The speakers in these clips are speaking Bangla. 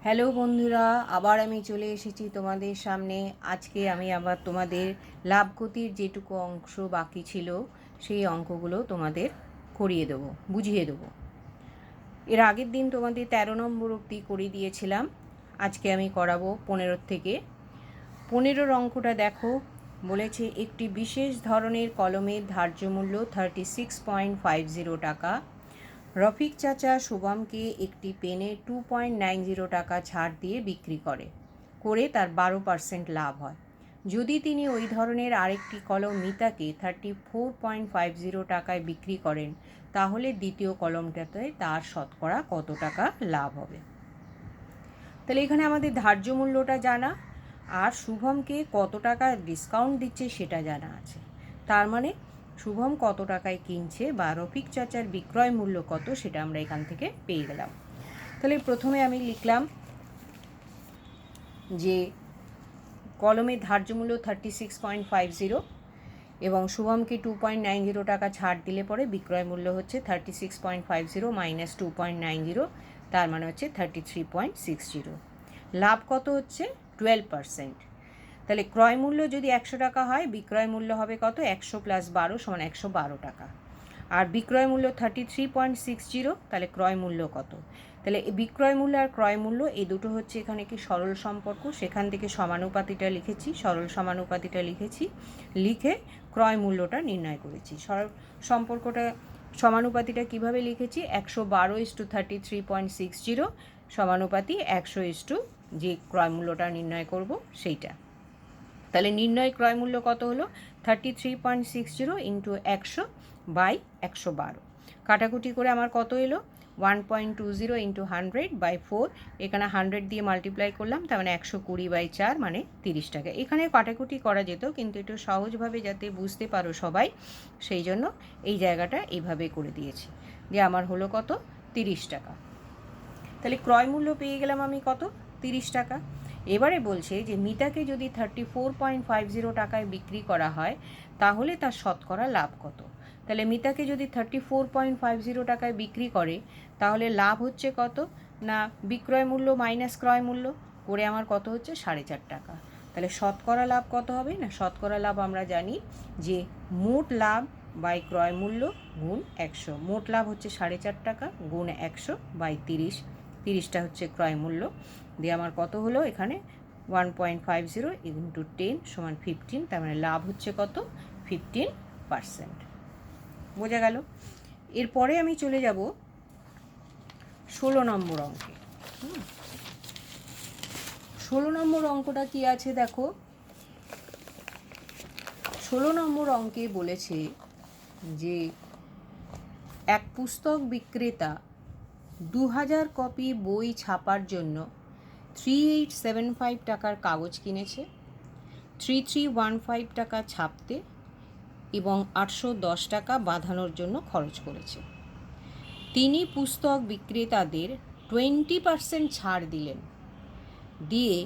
হ্যালো বন্ধুরা, আবার আমি চলে এসেছি তোমাদের সামনে। আজকে আমি আবার তোমাদের লাভ ক্ষতির যেটুকু অংশ বাকি ছিল সেই অঙ্কগুলো তোমাদের করিয়ে দেবো, বুঝিয়ে দেবো। এর আগের দিন তোমাদের 13 নম্বর অবধি করিয়ে দিয়েছিলাম। আজকে আমি করাবো 15 থেকে। 15 অঙ্কটা দেখো। বলেছে একটি বিশেষ ধরনের কলমের ধার্য মূল্য 36.50 টাকা। রফিক চাচা শুভমকে একটি পেনে 2.90 টাকা ছাড় দিয়ে বিক্রি করে তার 12% লাভ হয়। যদি তিনি ওই ধরনের আরেকটি কলম মিতাকে 34.50 টাকায় বিক্রি করেন, তাহলে দ্বিতীয় কলমটাতে তার শতকরা কত টাকা লাভ হবে। তাহলে এখানে আমাদের ধার্য মূল্যটা জানা, আর শুভমকে কত টাকা ডিসকাউন্ট দিচ্ছে সেটা জানা আছে। তার মানে শুভম কত টাকায় কিনছে বা রফিক চাচার বিক্রয় মূল্য কত সেটা আমরা এখান থেকে পেয়ে গেলাম। তাহলে প্রথমে আমি লিখলাম যে কলমের ধার্য মূল্য 36.50 এবং শুভমকে 2.90 টাকা ছাড় দিলে পরে বিক্রয় মূল্য হচ্ছে 36.50 মাইনাস 2.90, তার মানে হচ্ছে 33.60। লাভ কত হচ্ছে 12%। তাহলে ক্রয় মূল্য যদি 100 টাকা হয়, বিক্রয় মূল্য হবে কত? 100 + 12 = 112 টাকা। আর বিক্রয় মূল্য 33.60, তাহলে ক্রয় মূল্য কত? তাহলে বিক্রয় মূল্য আর ক্রয় মূল্য এই দুটো হচ্ছে এখানে কি সরল সম্পর্ক, সেখান থেকে সমানুপাতিটা লিখেছি, সরল সমানুপাতিটা লিখেছি, লিখে ক্রয় মূল্যটা নির্ণয় করেছি। সরল সম্পর্কটা সমানুপাতিটা কিভাবে লিখেছি? 112:33.60 সমানুপাতি 100 যে ক্রয় মূল্যটা নির্ণয় করব সেইটা। তাহলে নির্ণয় ক্রয় মূল্য কত হলো? 33.60 ইন্টু 100/112। কাটাকুটি করে আমার কত এলো? 1.20 ইন্টু 100/4। এখানে 100 দিয়ে মাল্টিপ্লাই করলাম, তার মানে 120/4 মানে 30 টাকা। এখানে কাটাকুটি করা যেত, কিন্তু একটু সহজভাবে যাতে বুঝতে পারো সবাই, সেই জন্য এই জায়গাটা এইভাবে করে দিয়েছি যে আমার হলো কত? 30 টাকা। তাহলে ক্রয় মূল্য পেয়ে গেলাম আমি কত? 30 টাকা। এবারে বলছে যে মিতাকে যদি 34.50 টাকায় বিক্রি করা হয়, তাহলে তার শতকরা লাভ কত? তাহলে মিতাকে যদি 34.50 টাকায় বিক্রি করে, তাহলে লাভ হচ্ছে কত? না বিক্রয় মূল্য মাইনাস ক্রয় মূল্য করে আমার কত হচ্ছে? 4.5 টাকা। তাহলে শতকরা লাভ কত হবে? না শতকরা লাভ আমরা জানি যে মোট লাভ বাই ক্রয় মূল্য গুণ 100। মোট লাভ হচ্ছে 4.5 টাকা গুণ 100/30। 30টা হচ্ছে ক্রয় মূল্য দিয়ে আমার কত হলো? এখানে 1.50 ইন্টু 10 সমান 15, তার মানে লাভ হচ্ছে কত? 15%। বোঝা গেল? এরপরে আমি চলে যাব 16 নম্বর অঙ্কে। 16 নম্বর অঙ্কটা কি আছে দেখো। 16 নম্বর অঙ্কে বলেছে যে এক পুস্তক বিক্রেতা 2000 কপি বই ছাপার জন্য 3875 টাকার কাগজ কিনেছে, 3315 টাকা ছাপতে এবং 810 টাকা বাঁধানোর জন্য খরচ করেছে। তিনি পুস্তক বিক্রেতাদের 20% ছাড় দিলেন, দিয়ে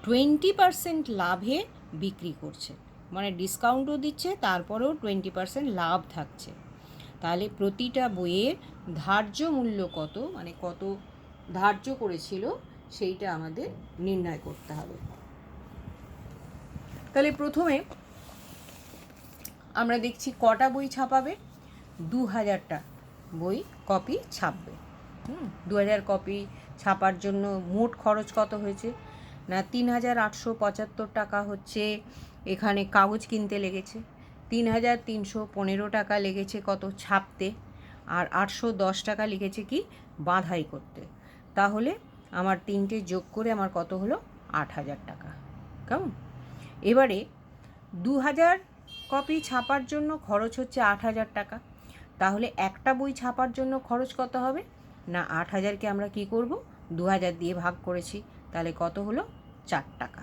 20% লাভে বিক্রি করছে, মানে ডিসকাউন্টও দিচ্ছে, তারপরেও 20% লাভ থাকছে। তাহলে প্রতিটা বইয়ের ধার্য মূল্য কত, মানে কত ধার্য করেছিল সেইটা আমাদের নির্ণয় করতে হবে। তাহলে প্রথমে আমরা দেখছি কটা বই ছাপাবে? 2000টা বই কপি ছাপবে। 2000 কপি ছাপার জন্য মোট খরচ কত হয়েছে? না 3875 টাকা হচ্ছে এখানে কাগজ কিনতে লেগেছে, 3315 টাকা লেগেছে কত? ছাপতে, আর 810 টাকা লেগেছে কি? বাঁধাই করতে। তাহলে আমার তিনটে যোগ করে আমার কত হলো? 8000 টাকা। কেমন? এবারে 2000 কপি ছাপার জন্য খরচ হচ্ছে 8000 টাকা। তাহলে একটা বই ছাপার জন্য খরচ কত হবে? না 8000কে আমরা কি করব? 2000 দিয়ে ভাগ করেছি, তাহলে কত হলো? 4 টাকা।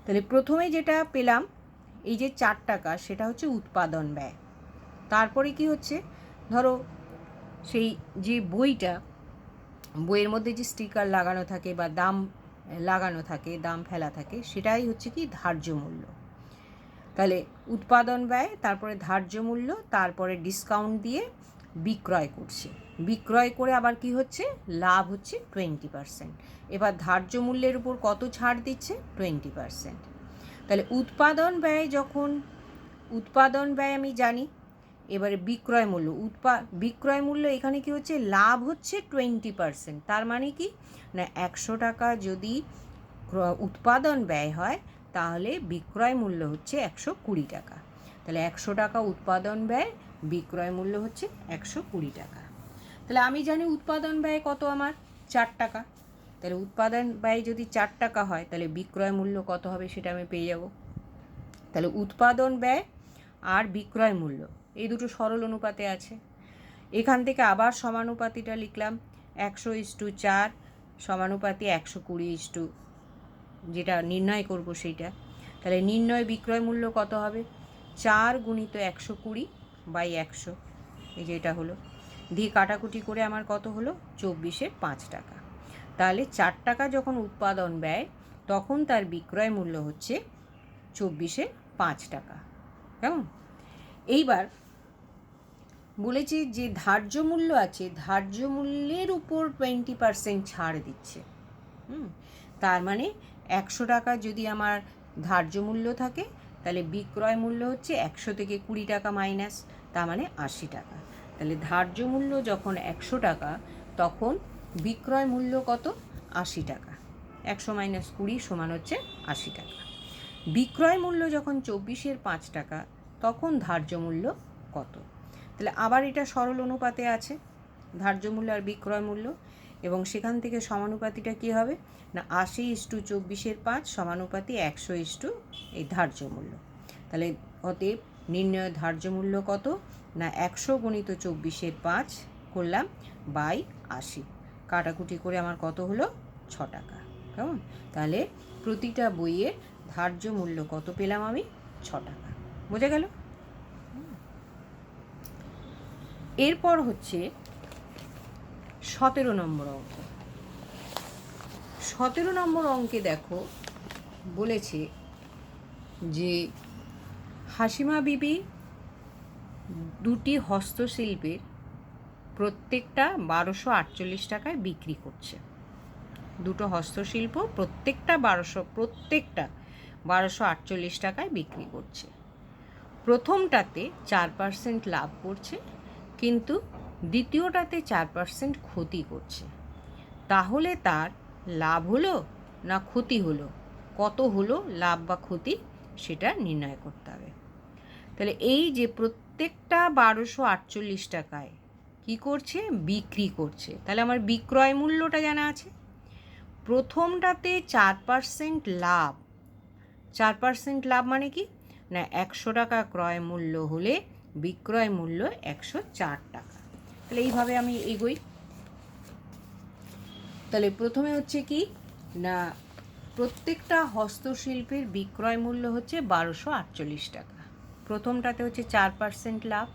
তাহলে প্রথমে যেটা পেলাম এই যে 4 টাকা, সেটা হচ্ছে উৎপাদন ব্যয়। তারপরে কি হচ্ছে? ধরো সেই যে বইটা, বইয়ের মধ্যে যে স্টিকার লাগানো থাকে বা দাম লাগানো থাকে, দাম ফেলা থাকে, সেটাই হচ্ছে কি? ধার্য মূল্য। তাহলে উৎপাদন ব্যয়, তারপরে ধার্য মূল্য, তারপরে ডিসকাউন্ট দিয়ে বিক্রয় করছে, বিক্রয় করে আবার কি হচ্ছে, লাভ হচ্ছে 20%। এবার ধার্য মূল্যের উপর কত ছাড় দিচ্ছে, 20%। তাহলে উৎপাদন ব্যয় আমি জানি। এবারে বিক্রয় মূল্য, বিক্রয় মূল্য এখানে কি হচ্ছে, লাভ হচ্ছে 20%। তার মানে কি না, 100 টাকা যদি উৎপাদন ব্যয় হয় তাহলে বিক্রয় মূল্য হচ্ছে 120 টাকা। তাহলে 100 টাকা উৎপাদন ব্যয়, বিক্রয় মূল্য হচ্ছে 120 টাকা। তাহলে আমি জানি উৎপাদন ব্যয় কত আমার, 4 টাকা। তাহলে উৎপাদন ব্যয় যদি 4 টাকা হয় তাহলে বিক্রয় মূল্য কত হবে সেটা আমি পেয়ে যাব। তাহলে উৎপাদন ব্যয় আর বিক্রয় মূল্য এই দুটো সরল অনুপাতে আছে। এখান থেকে আবার সমানুপাতিটা লিখলাম, 100:4 সমানুপাতি 120 যেটা নির্ণয় করব সেইটা। তাহলে নির্ণয় বিক্রয় মূল্য কত হবে, 4 × 120/100, এই যে এটা হলো, দিয়ে কাটাকুটি করে আমার কত হলো, 24/5 টাকা। তাহলে 4 টাকা যখন উৎপাদন ব্যয় তখন তার বিক্রয় মূল্য হচ্ছে 24/5 টাকা। কেমন? এইবার বলেছি যে ধার্য মূল্য আছে, ধার্য মূল্যের উপর 20% ছাড় দিচ্ছে। তার মানে 100 টাকা যদি আমার ধার্য মূল্য থাকে তাহলে বিক্রয় মূল্য হচ্ছে 100 থেকে 20 টাকা মাইনাস, তার মানে 80 টাকা। তাহলে ধার্য মূল্য যখন 100 টাকা তখন বিক্রয় মূল্য কত, 80 টাকা। 100 - 20 সমান হচ্ছে 80 টাকা। বিক্রয় মূল্য যখন 24/5 টাকা তখন ধার্য মূল্য কত। তাহলে আবার এটা সরল অনুপাতে আছে, ধার্য মূল্য আর বিক্রয় মূল্য, এবং সেখান থেকে সমানুপাতিটা কী হবে না, 80:24/5 সমানুপাতি 100 এই ধার্য মূল্য। তাহলে অতএব নির্ণয় ধার্য মূল্য কত না, 100 × 24/5 করলাম বাই 80, কাটাকুটি করে আমার কত হলো, 6 টাকা। কেমন? তাহলে প্রতিটা বইয়ের ধার্য মূল্য কত পেলাম আমি, 6 টাকা। বোঝা গেল? এরপর হচ্ছে 17 নম্বর অঙ্ক। 17 নম্বর অঙ্কে দেখো বলেছে যে হাসিমা বিবি দুটি হস্তশিল্পের প্রত্যেকটা 1248 টাকায় বিক্রি করছে। দুটো হস্তশিল্প প্রত্যেকটা 1248 টাকায় বিক্রি করছে। প্রথমটাতে 4% লাভ করছে, কিন্তু দ্বিতীয়টাতে 4% ক্ষতি করছে। তাহলে তার লাভ হলো না ক্ষতি হলো, কত হলো লাভ বা ক্ষতি সেটা নির্ণয় করতে হবে। তাহলে এই যে প্রত্যেকটা 1248 টাকায় কি করছে, বিক্রি করছে, তাহলে আমার বিক্রয় মূল্যটা জানা আছে। প্রথমটাতে 4% লাভ, 4% লাভ মানে কি না, 100 টাকা ক্রয় মূল্য হলে বিক্রয় মূল্য 104 টাকা। তাহলে এইভাবে আমি এগোই। তাহলে প্রথমে হচ্ছে কি না, প্রত্যেকটা হস্তশিল্পের বিক্রয় মূল্য হচ্ছে 1248 টাকা। প্রথমটাতে হচ্ছে 4% লাভ,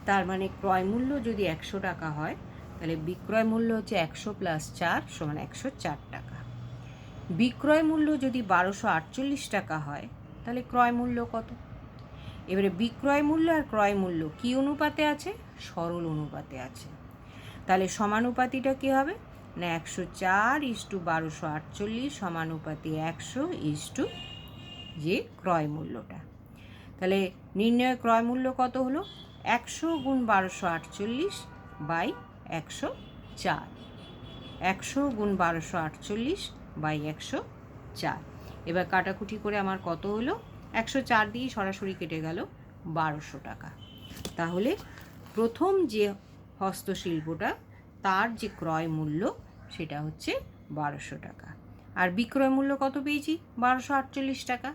তার মানে ক্রয় মূল্য যদি 100 টাকা হয় তাহলে বিক্রয় মূল্য হচ্ছে 100 + 4 = 104 টাকা। বিক্রয় মূল্য যদি 1248 টাকা হয় তাহলে ক্রয় মূল্য কত। এবারে বিক্রয় মূল্য আর ক্রয় মূল্য কী অনুপাতে আছে, সরল অনুপাতে আছে। তাহলে সমানুপাতিটা কী হবে না, 104:1248 সমানুপাতি 100 যে ক্রয় মূল্যটা। তাহলে নির্ণয় ক্রয় মূল্য কত হলো, 100 × 1248/104, 100 × 1248/104। এবার কাটাকুটি করে আমার কত হলো, 104 দিয়ে সরাসরি কেটে গেল 1200 টাকা। তাহলে প্রথম যে হস্তশিল্পটা তার যে ক্রয় মূল্য সেটা হচ্ছে 1200 টাকা, আর বিক্রয় মূল্য কত পেয়েছি, 1248 টাকা।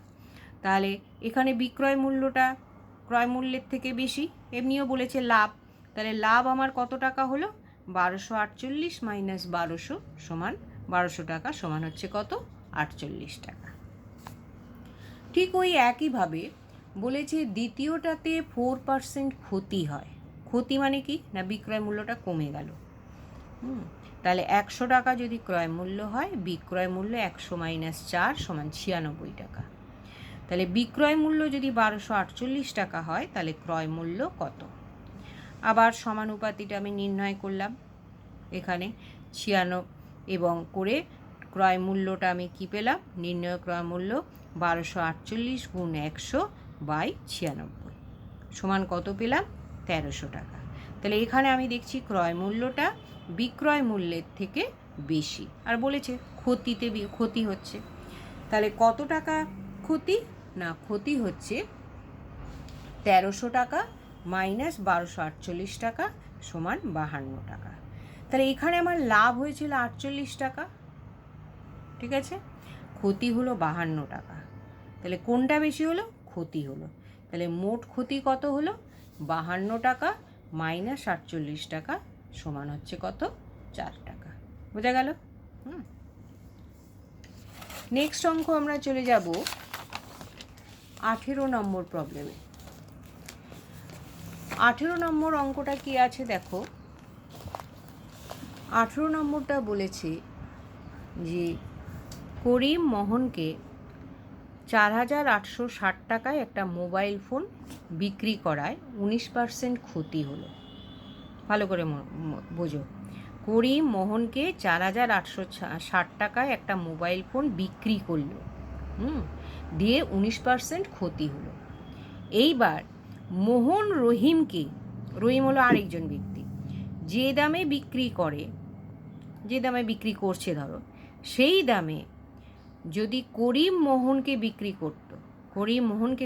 তাহলে এখানে বিক্রয় মূল্যটা ক্রয় মূল্যের থেকে বেশি, এমনিও বলেছে লাভ, তাহলে লাভ আমার কত টাকা হলো, 1248 - 1200 সমান 1200 টাকা সমান হচ্ছে কত, 48 টাকা। ঠিক ওই একইভাবে বলেছে দ্বিতীয়টাতে 4% ক্ষতি হয়। ক্ষতি মানে কি না, বিক্রয় মূল্যটা কমে গেল। তাহলে 100 টাকা যদি ক্রয় মূল্য হয়, বিক্রয় মূল্য 100 - 4 = 96 টাকা। তাহলে বিক্রয় মূল্য যদি 1248 টাকা হয় তাহলে ক্রয় মূল্য কত। আবার সমানুপাতিটা আমি নির্ণয় করলাম এখানে 96 এবং করে ক্রয় মূল্যটা আমি কী পেলাম, নির্ণয় ক্রয় মূল্য 1248 গুণ 100 বাই 96 সমান কত পেলাম, 1300 টাকা। তাহলে এখানে আমি দেখছি ক্রয় মূল্যটা বিক্রয় মূল্যের থেকে বেশি, আর বলেছে ক্ষতি হচ্ছে। তাহলে কত টাকা ক্ষতি, না ক্ষতি হচ্ছে 1300 টাকা মাইনাস 1248 টাকা সমান 52 টাকা। তাহলে এখানে আমার লাভ হয়েছিল 48 টাকা, ঠিক আছে, ক্ষতি হলো 52 টাকা। তাহলে কোনটা বেশি হলো, ক্ষতি হলো। তাহলে মোট ক্ষতি কত হলো, 52 টাকা মাইনাস 48 টাকা সমান হচ্ছে কত, 4 টাকা। বোঝা গেল? নেক্সট অঙ্ক আমরা চলে যাব 18 নম্বর প্রবলেমে। 18 নম্বর অঙ্কটা কি আছে দেখো। 18 নম্বরটা বলেছে যে করিম মোহনকে 4860 টাকায় একটা মোবাইল ফোন বিক্রি করায় 19% ক্ষতি হলো। ভালো করে বোঝো, করিম মোহনকে 4860 টাকায় একটা মোবাইল ফোন বিক্রি করলো, দিয়ে 19% ক্ষতি হলো। এইবার মোহন রহিমকে, রহিম হলো আরেকজন ব্যক্তি, যে দামে বিক্রি করছে ধরো, সেই দামে যদি করিম মোহনকে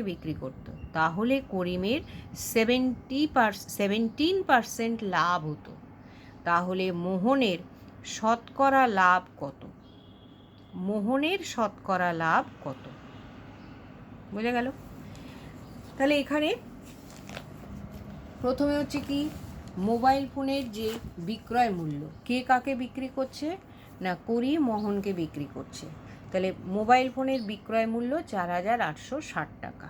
বিক্রি করত তাহলে করিমের 17% লাভ হতো। তাহলে মোহনের শতকরা লাভ কত, বোঝা গেল? তাহলে এখানে প্রথমে হচ্ছে কি, মোবাইল ফোনের যে বিক্রয় মূল্য, কে কাকে বিক্রি করছে, না করিম মোহনকে বিক্রি করছে। তাহলে মোবাইল ফোনের বিক্রয় মূল্য 4860 টাকা।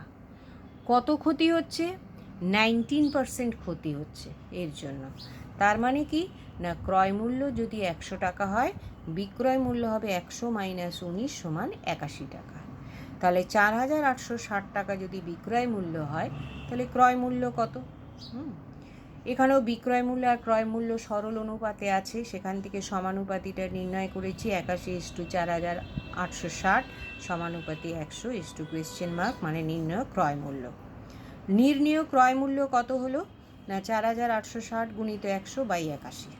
কত ক্ষতি হচ্ছে, 19% ক্ষতি হচ্ছে এর জন্য। তার মানে কি, না ক্রয় মূল্য যদি 100 টাকা হয়, বিক্রয় মূল্য হবে 100 মাইনাস 19 সমান 81 টাকা। তাহলে 4860 টাকা যদি বিক্রয় মূল্য হয়, তাহলে ক্রয় মূল্য কত? এখানেও বিক্রয় মূল্য আর ক্রয় মূল্য সরল অনুপাতে আছে, সেখান থেকে সমানুপাতিটা নির্ণয় করেছি। 81:4860 সমানুপাতি 100 মানে নির্ণয় ক্রয় মূল্য। নির্ণয় ক্রয় মূল্য কত হলো, না 4860 গুণিত 100/81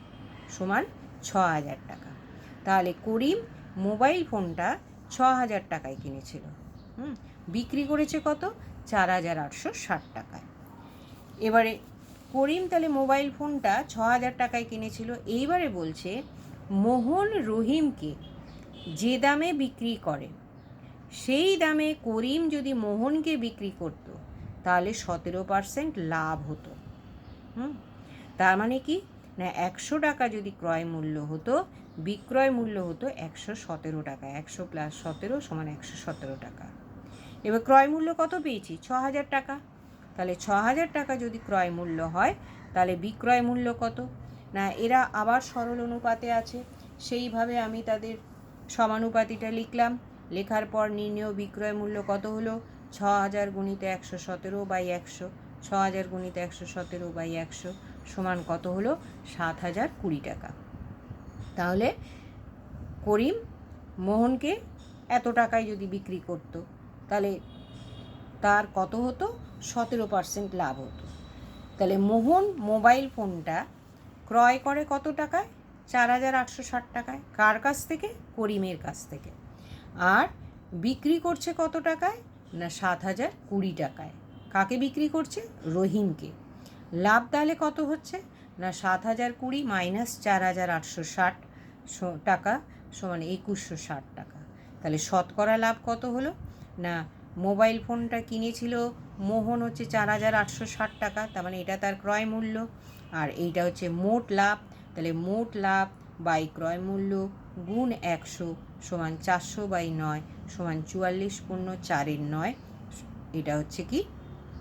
সমান 6000 টাকা। তাহলে করিম মোবাইল ফোনটা 6000 টাকায় কিনেছিল, বিক্রি করেছে কত, 4860 টাকায়। এবারে করিম তাহলে মোবাইল ফোনটা 6000 টাকায় কিনেছিল। এইবারে বলছে মোহন রহিমকে যে দামে বিক্রি করে, সেই দামে করিম যদি মোহনকে বিক্রি করত তাহলে 17% লাভ হতো। তার মানে কি, না 100 টাকা যদি ক্রয় মূল্য হতো, বিক্রয় মূল্য হতো 117 টাকা। 100 + 17 সমান 117 টাকা। এবার ক্রয় মূল্য কত পেয়েছি, 6000 টাকা। তাহলে 6000 টাকা যদি ক্রয় মূল্য হয়, তাহলে বিক্রয় মূল্য কত, না এরা আবার সরল অনুপাতে আছে, সেইভাবে আমি তাদের সমানুপাতিটা লিখলাম। লেখার পর নির্ণেয় বিক্রয় মূল্য কত হলো, 6000 গুণিত 117/100, 6000 গুণিত 117/100 সমান কত হলো, 7020 টাকা। তাহলে করিম মোহনকে এত টাকায় যদি বিক্রি করতো, তাহলে তার কত হতো, 17% লাভ হতো। তাহলে মোহন মোবাইল ফোনটা ক্রয় করে কত টাকায়, 4860 টাকায়। কার কাছ থেকে, করিমের কাছ থেকে। আর বিক্রি করছে কত টাকায়, না 7020 টাকায়। কাকে বিক্রি করছে, রহিমকে। লাভ তাহলে কত হচ্ছে, না 7020 মাইনাস 4860 টাকা সমান 2160 টাকা। তাহলে শতকরা লাভ কত হলো, না মোবাইল ফোনটা কিনেছিল মোহন হচ্ছে 4860 টাকা, তার মানে এটা তার ক্রয় মূল্য, আর এইটা হচ্ছে মোট লাভ। তাহলে মোট লাভ বাই ক্রয় মূল্য গুণ 100 সমান 400/9 সমান 44.4/9। এটা হচ্ছে কি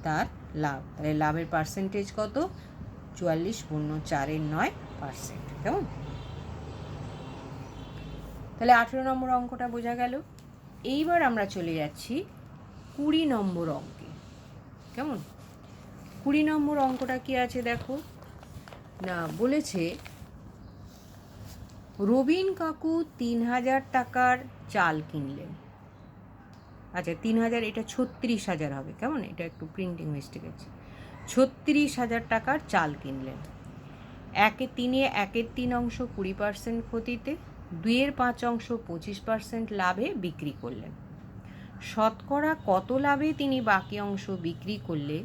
তার লাভ। তাহলে লাভের পার্সেন্টেজ কত, 44.4/9%। কেমন? তাহলে 18 নম্বর অঙ্কটা বোঝা গেল। এইবার আমরা চলে যাচ্ছি 20 নম্বর অঙ্কে। কেমন? 20 নম্বর অঙ্কটা কি আছে দেখো। না, বলেছে রবিন কাকু 3,000 টাকার চাল কিনলেন। আচ্ছা, 3,000, এটা 36,000 হবে, কেমন, এটা একটু প্রিন্টিং মিস্টেক আছে। 36,000 টাকার চাল কিনলেন। তিনি 1/3 20% ক্ষতিতে, 2/5 25% লাভে বিক্রি করলেন। শতকরা কত লাভে তিনি বাকি অংশ বিক্রি করলে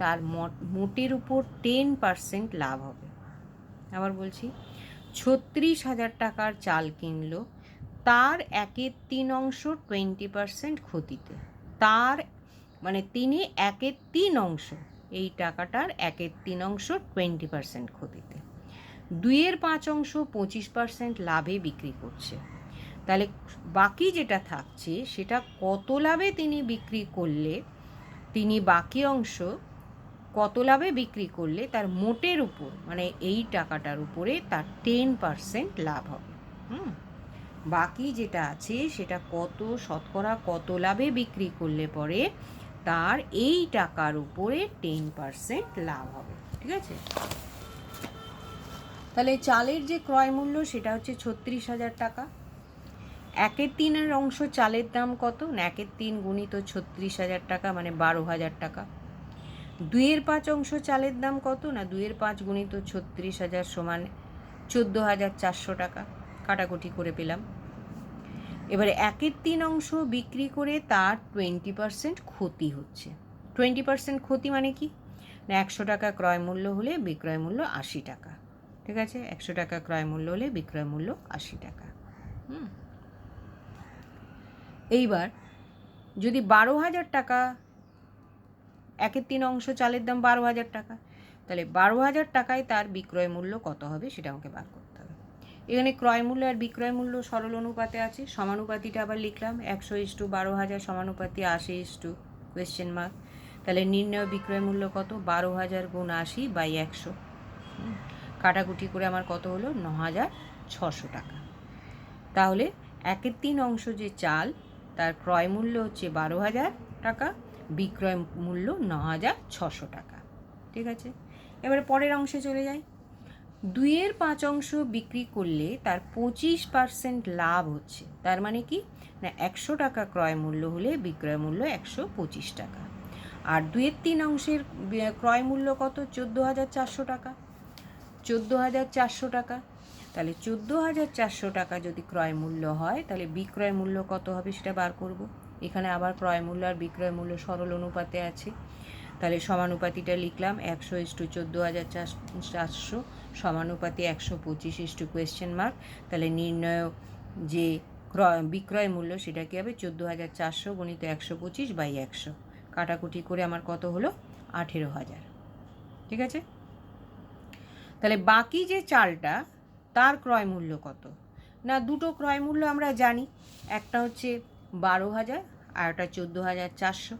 তার মোটের উপর 10% লাভ হবে? আবার বলছি, 36,000 টাকার চাল কিনলো, তার 1/3 20% ক্ষতিতে, তার মানে তিনি 1/3, এই টাকাটার 1/3 20% ক্ষতিতে, 2/5 25% লাভে বিক্রি করছে। তাহলে বাকি যেটা থাকছে সেটা কত লাভে তিনি বিক্রি করলে, তিনি বাকি অংশ কত লাভে বিক্রি করলে তার মোটের উপর, মানে এই টাকাটার উপরে তার 10% লাভ হবে। বাকি যেটা আছে সেটা শতকরা কত লাভে বিক্রি করলে পরে তার এই টাকার উপরে 10% লাভ হবে। ঠিক আছে, তাহলে চালের যে ক্রয় মূল্য সেটা হচ্ছে 36,000 টাকা। 1/3 চালের দাম কত না, 1/3 গুণিত 36,000 টাকা মানে 12,000 টাকা। 2/5 চালের দাম কত না, 2/5 গুণিত 36,000 সমান 14,400 টাকা। কাটাকুটি করে পেলাম। এবারে 1/3 বিক্রি করে তার 20% ক্ষতি হচ্ছে। 20% ক্ষতি মানে কি না, 100 টাকা ক্রয় মূল্য হলে বিক্রয় মূল্য 80 টাকা। ঠিক আছে, 100 টাকা ক্রয় মূল্য হলে বিক্রয় মূল্য 80 টাকা। এইবার যদি 12,000 টাকা, 1/3 চালের দাম 12,000 টাকা, তাহলে 12,000 টাকায় তার বিক্রয় মূল্য কত হবে সেটা আমাকে বার করতে হবে। এখানে ক্রয় মূল্য আর বিক্রয় মূল্য সরল অনুপাতে আছে। সমানুপাতিটা আবার লিখলাম, 100:12,000 সমানুপাতি 80 কোয়েশ্চেন মার্ক। তাহলে নির্ণয় বিক্রয় মূল্য কত, 12,000 গুণ 80/100। কাটাকুটি করে আমার কত হলো, 9,600 টাকা। তাহলে 1/3 যে চাল তার ক্রয় মূল্য হচ্ছে 12,000 টাকা, বিক্রয় মূল্য 9,600 টাকা। ঠিক আছে, এবারে পরের অংশে চলে যাই। 2/5 বিক্রি করলে তার 25% লাভ হচ্ছে। তার মানে কি না, 100 টাকা ক্রয় মূল্য হলে বিক্রয় মূল্য 125 টাকা। আর 2/3 ক্রয় মূল্য কত, 14,400 টাকা। 14,400 টাকা, তাহলে 14,400 টাকা যদি ক্রয় মূল্য হয় তাহলে বিক্রয় মূল্য কত হবে সেটা বার করব। এখানে আবার ক্রয় মূল্য আর বিক্রয় মূল্য সরল অনুপাতে আছে। তাহলে সমানুপাতিটা লিখলাম, 100:14,400 সমানুপাতি 125 কোয়েশ্চেন মার্ক। তাহলে নির্ণয় যে বিক্রয় মূল্য সেটা কী হবে, 14,400 গুণিত 125/100। কাটাকুটি করে আমার কত হলো, 18,000। ঠিক আছে, তাহলে বাকি যে চালটা তার ক্রয় মূল্য কত না, দুটো ক্রয় মূল্য আমরা জানি, একটা হচ্ছে 12,000 আর একটা 14,400।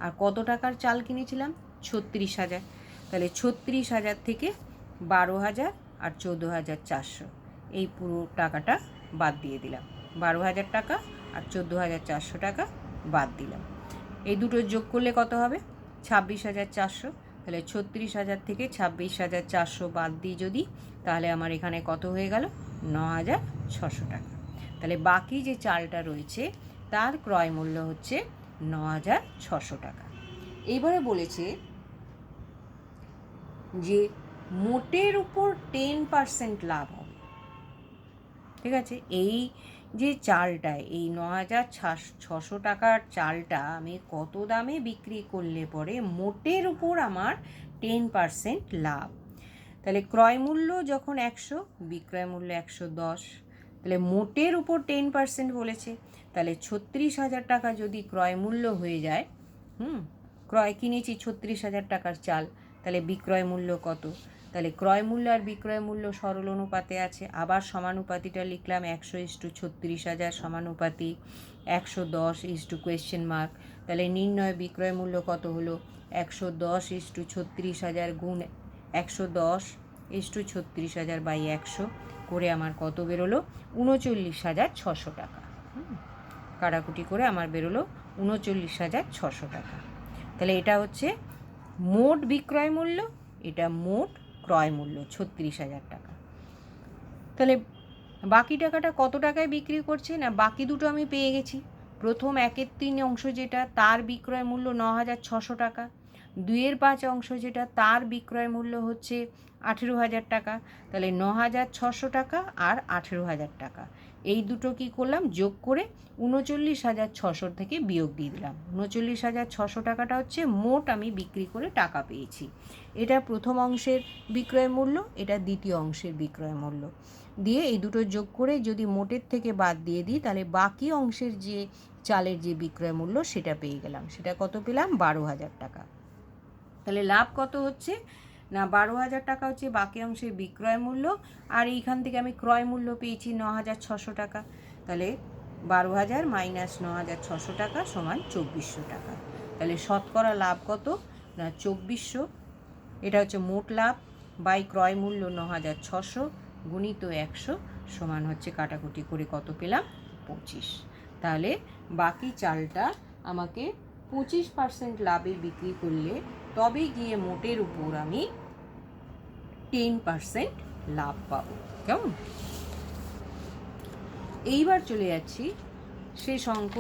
আর কত টাকার চাল কিনেছিলাম, 36,000। তাহলে 36,000 থেকে 12,000 আর 14,400 এই পুরো টাকাটা বাদ দিয়ে দিলাম। 12,000 টাকা আর 14,400 টাকা বাদ দিলাম। এই দুটো যোগ করলে কত হবে, 26,400। তাহলে 36,000 থেকে 26,400 বাদ দিই যদি, তাহলে আমার এখানে কত হয়ে গেল, 9,600 টাকা। তাহলে বাকি যে চালটা রয়েছে তার ক্রয় মূল্য হচ্ছে 9,600 টাকা। এইবারে বলেছে যে মোটের উপর 10% লাভ হবে। ঠিক আছে, এই যে চালটা, এই 9,600 টাকার চালটা আমি কত দামে বিক্রি করলে পরে মোটের উপর আমার 10% লাভ। তাহলে ক্রয় মূল্য যখন 100, বিক্রয় মূল্য 110, তাহলে মোটের উপর 10% বলেছে। তাহলে 36,000 টাকা যদি ক্রয় মূল্য হয়ে যায়, কিনেছি 36,000 টাকার চাল, তাহলে বিক্রয় মূল্য কত, তাহলে ক্রয় মূল্য আর বিক্রয় মূল্য সরল অনুপাতে আছে। আবার সমানুপাতিটা লিখলাম, 100:36,000 সমানুপাতি 110 কোয়েশ্চেন মার্ক। তাহলে নির্ণয় বিক্রয় মূল্য কত হলো, 110:36,000 গুণ 110:36,000/100 করে আমার কত বেরোলো, 39,600 টাকা। কাটাকুটি করে আমার বেরোলো 39,600 টাকা। তাহলে এটা হচ্ছে মোট বিক্রয় মূল্য, এটা মোট ক্রয় মূল্য 36,000 টাকা। তাহলে বাকি টাকাটা কত টাকায় বিক্রি করছে না, বাকি দুটো আমি পেয়ে গেছি। প্রথম 1/3 অংশ যেটা তার বিক্রয় মূল্য 9,600 টাকা, 2/5 অংশ যেটা তার বিক্রয় মূল্য হচ্ছে 18,000 টাকা। তাহলে 9,600 টাকা আর 18,000 টাকা এই দুটো কি করলাম, যোগ করে 39,600 থেকে বিয়োগ দিয়ে দিলাম। 39,600 টাকাটা হচ্ছে মোট আমি বিক্রি করে টাকা পেয়েছি। এটা প্রথম অংশের বিক্রয় মূল্য, এটা দ্বিতীয় অংশের বিক্রয় মূল্য দিয়ে এই দুটো যোগ করে যদি মোটের থেকে বাদ দিয়ে দিই, তাহলে বাকি অংশের যে চালের যে বিক্রয় মূল্য সেটা পেয়ে গেলাম। সেটা কত পেলাম, 12,000 টাকা। তাহলে লাভ কত হচ্ছে না, 12,000 টাকা হচ্ছে বাকি অংশের বিক্রয় মূল্য, আর এইখান থেকে আমি ক্রয় মূল্য পেয়েছি 9,600 টাকা। তাহলে 12,000 মাইনাস 9,600 টাকা সমান 2,400 টাকা। তাহলে শতকরা লাভ কত না 2,400, এটা হচ্ছে মোট লাভ বাই ক্রয় মূল্য 9,600 গুণিত 100 সমান হচ্ছে কাটাকুটি করে কত পেলাম, 25। তাহলে বাকি চালটা আমাকে 25% লাভে বিক্রি করলে তবে গিয়ে মোটের উপর আমি 10% লাভ পাবো। কেমন? এইবার চলে যাচ্ছি শেষ অঙ্ক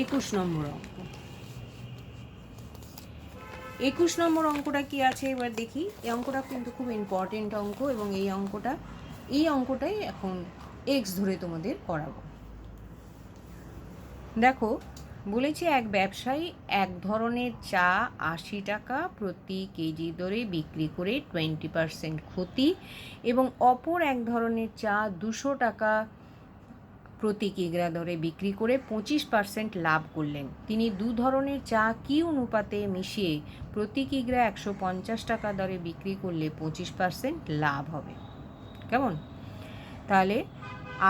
21 নম্বর অঙ্ক। 21 নম্বর অঙ্কটা কি আছে এবার দেখি। এই অঙ্কটা কিন্তু খুব ইম্পর্টেন্ট অঙ্ক এবং এই অঙ্কটাই এখন এক্স ধরে তোমাদের করাবো। দেখো বলেছে এক ব্যবসায়ী এক ধরনের চা 80 টাকা প্রতি কেজি দরে বিক্রি করে 20% ক্ষতি এবং অপর এক ধরনের চা 200 টাকা প্রতি কিগ্রা দরে বিক্রি করে 25% লাভ করলেন। তিনি দু ধরনের চা কি অনুপাতে মিশিয়ে প্রতি কিগ্রা 150 টাকা দরে বিক্রি করলে 25% লাভ হবে। কেমন? তাহলে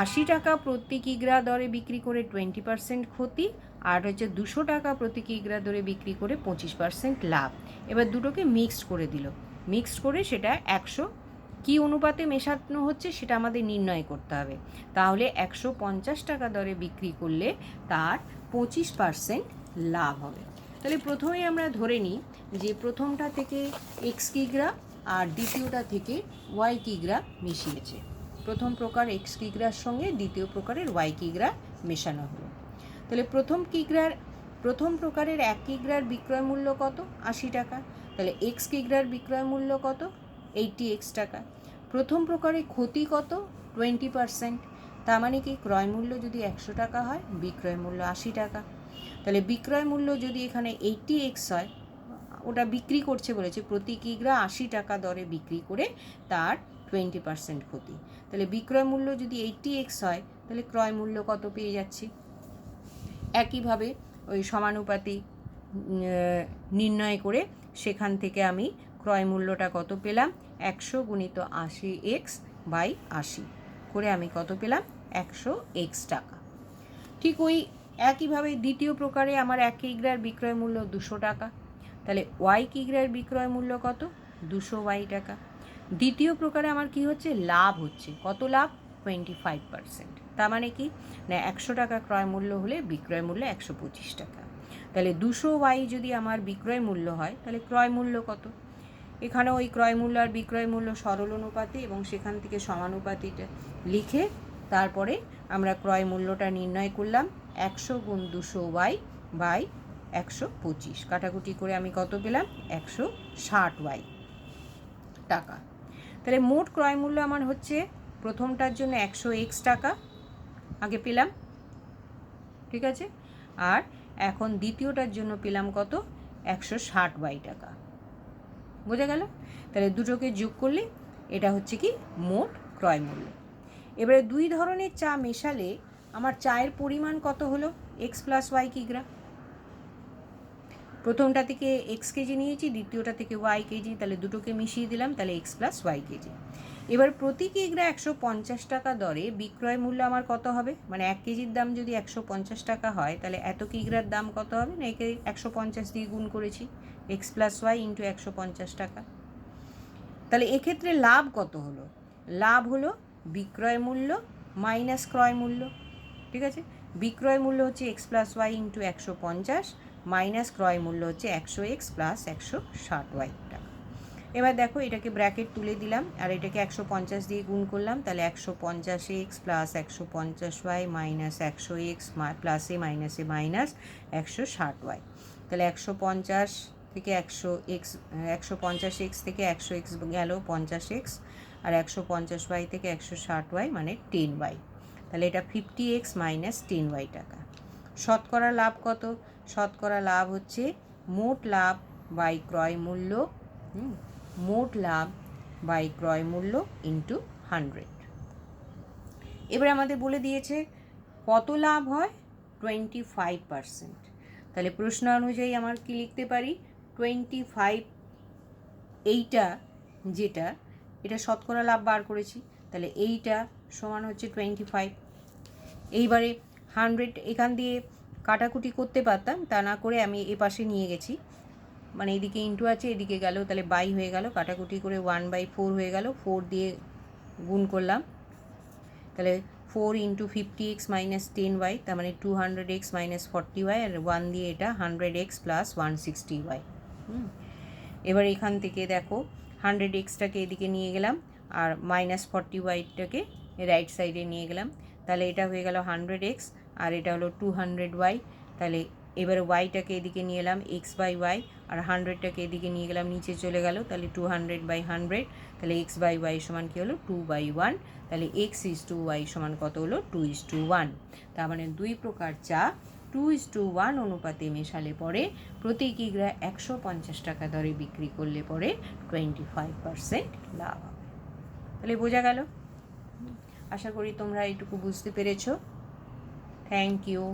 80 টাকা প্রতি কিগ্রা দরে বিক্রি করে 20% ক্ষতি, আর হচ্ছে 200 টাকা প্রতি কিগ্রা দরে বিক্রি করে 25% লাভ। এবার দুটোকে মিক্সড করে দিল, মিক্সড করে সেটা 100 কি অনুপাতে মেশানো হচ্ছে সেটা আমাদের নির্ণয় করতে হবে। তাহলে 150 টাকা দরে বিক্রি করলে তার 25% লাভ হবে। তাহলে প্রথমেই আমরা ধরে নিই যে প্রথমটা থেকে এক্স কিগ্রা আর দ্বিতীয়টা থেকে ওয়াই কিগ্রা মিশিয়েছে। প্রথম প্রকার এক্স কিগ্রার সঙ্গে দ্বিতীয় প্রকারের ওয়াই কিগ্রা মেশানো হলো। তাহলে প্রথম প্রকারের 1 কিগ্রার বিক্রয় মূল্য কত, 80 টাকা। তাহলে এক্স কিগ্রার বিক্রয় মূল্য কত, 80x টাকা। প্রথম প্রকারে ক্ষতি কত, 20%। তার মানে কি ক্রয় মূল্য যদি 100 টাকা হয়, বিক্রয় মূল্য 80 টাকা। তাহলে বিক্রয় মূল্য যদি এখানে 80x হয়, ওটা বিক্রি করছে বলেছে প্রতি কিগ্রা 80 টাকা দরে বিক্রি করে তার 20% ক্ষতি। তাহলে বিক্রয় মূল্য যদি 80x হয়, তাহলে ক্রয় মূল্য কত পেয়ে যাচ্ছি। একইভাবে ওই সমানুপাতি নির্ণয় করে সেখান থেকে আমি ক্রয় মূল্যটা কত পেলাম, 100 গুণিত 80x বাই 80 করে আমি কত পেলাম, 100x টাকা। ঠিক ওই একইভাবে দ্বিতীয় প্রকারে আমার 1 কিগ্রার বিক্রয় মূল্য 200 টাকা। তাহলে ওয়াই কিগ্রার বিক্রয় মূল্য কত, 200y টাকা। দ্বিতীয় প্রকারে আমার কি হচ্ছে, লাভ হচ্ছে। কত লাভ, 25%। তার মানে কি না 100 টাকা ক্রয় মূল্য হলে বিক্রয় মূল্য 125 টাকা। তাহলে 200y যদি আমার বিক্রয় মূল্য হয়, তাহলে ক্রয় মূল্য কত। এখানেও ওই ক্রয় মূল্য আর বিক্রয় মূল্য সরল অনুপাতে এবং সেখান থেকে সমানুপাতিটা লিখে তারপরে আমরা ক্রয় মূল্যটা নির্ণয় করলাম, 100 গুণ 200y বাই 125 কাটাকুটি করে আমি কত পেলাম, 160y টাকা। তাহলে মোট ক্রয় মূল্য আমার হচ্ছে প্রথমটার জন্য 100x টাকা আগে পেলাম, ঠিক আছে। আর এখন দ্বিতীয়টার জন্য পেলাম কত, 160y টাকা। বোঝা গেল? তাহলে দুটোকে যোগ করলে এটা হচ্ছে কি মোট ক্রয় মূল্য। এবারে দুই ধরনের চা মেশালে আমার চায়ের পরিমাণ কত হলো, এক্স প্লাস ওয়াই কিগ্রা। প্রথমটা থেকে এক্স কেজি নিয়েছি, দ্বিতীয়টা থেকে ওয়াই কেজি, তাহলে দুটোকে মিশিয়ে দিলাম, তাহলে এক্স প্লাস ওয়াই কেজি। এবার প্রতি কিগ্রা 150 টাকা দরে বিক্রয় মূল্য আমার কত হবে, মানে 1 কেজির দাম যদি 150 টাকা হয়, তাহলে এত কিগ্রার দাম কত হবে না, একে 150 দিয়ে গুণ করেছি, এক্স প্লাস ওয়াই ইন্টু 150 টাকা। তাহলে এক্ষেত্রে লাভ কত হলো, লাভ হলো বিক্রয় মূল্য মাইনাস ক্রয় মূল্য, ঠিক আছে। বিক্রয় মূল্য হচ্ছে X plus Y into 150 minus ক্রয় মূল্য হচ্ছে 100x প্লাস 160y টাকা। এবার দেখো এটাকে ব্র্যাকেট তুলে দিলাম আর এটাকে 150 দিয়ে গুণ করলাম, তাহলে 150x plus 150y minus 100x প্লাসে মাইনাসে মাইনাস 160y। তাহলে 150 থেকে 100x 150x থেকে 100x গেল 50x, আর 150y থেকে 160y মানে 10y। তাহলে এটা 50x মাইনাস 10y টাকা। শতকরা লাভ কত? শতকরা লাভ হচ্ছে মোট লাভ বাই ক্রয় মূল্য, মোট লাভ বাই ক্রয় মূল্য ইন্টু 100। এবার আমাদের বলে দিয়েছে কত লাভ হয়, 25%। তাহলে প্রশ্ন অনুযায়ী আমার কি লিখতে পারি, 25, এইটা যেটা এটা শতকরা লাভ বার করেছি, তাহলে এইটা সমান হচ্ছে 25। এইবারে 100 এখান দিয়ে কাটাকুটি করতে পারতাম, তা না করে আমি এ পাশে নিয়ে গেছি, মানে এদিকে ইন্টু আছে এদিকে গেল, তাহলে বাই হয়ে গেল, কাটাকুটি করে 1/4 হয়ে গেল, 4 দিয়ে গুণ করলাম, তাহলে 4 ইন্টু 50x মাইনাস 10y, তার মানে 200x মাইনাস 40y, আর 1 দিয়ে এটা 100x প্লাস 160y। এবার এখান থেকে দেখো 100xটাকে এদিকে নিয়ে গেলাম আর মাইনাস 40yটাকে রাইট সাইডে নিয়ে গেলাম, তাহলে এটা হয়ে গেল 100x আর এটা হলো 200y। তাহলে এবার ওয়াইটাকে এদিকে নিয়ে এলাম x/y, আর 100টাকে এদিকে নিয়ে গেলাম নিচে চলে গেল, তাহলে 200/100, তাহলে x/y সমান কী হলো 2/1। তাহলে x/y সমান কত হলো 2:1। তার মানে দুই প্রকার চা 2:1 অনুপাতে মেশালে পরে প্রতি কিগ্রা 150 টাকা দরে বিক্রি করলে পরে 25% লাভ হবে। তাহলে বোঝা গেল? আশা করি তোমরা এইটুকু বুঝতে পেরেছো। Thank you.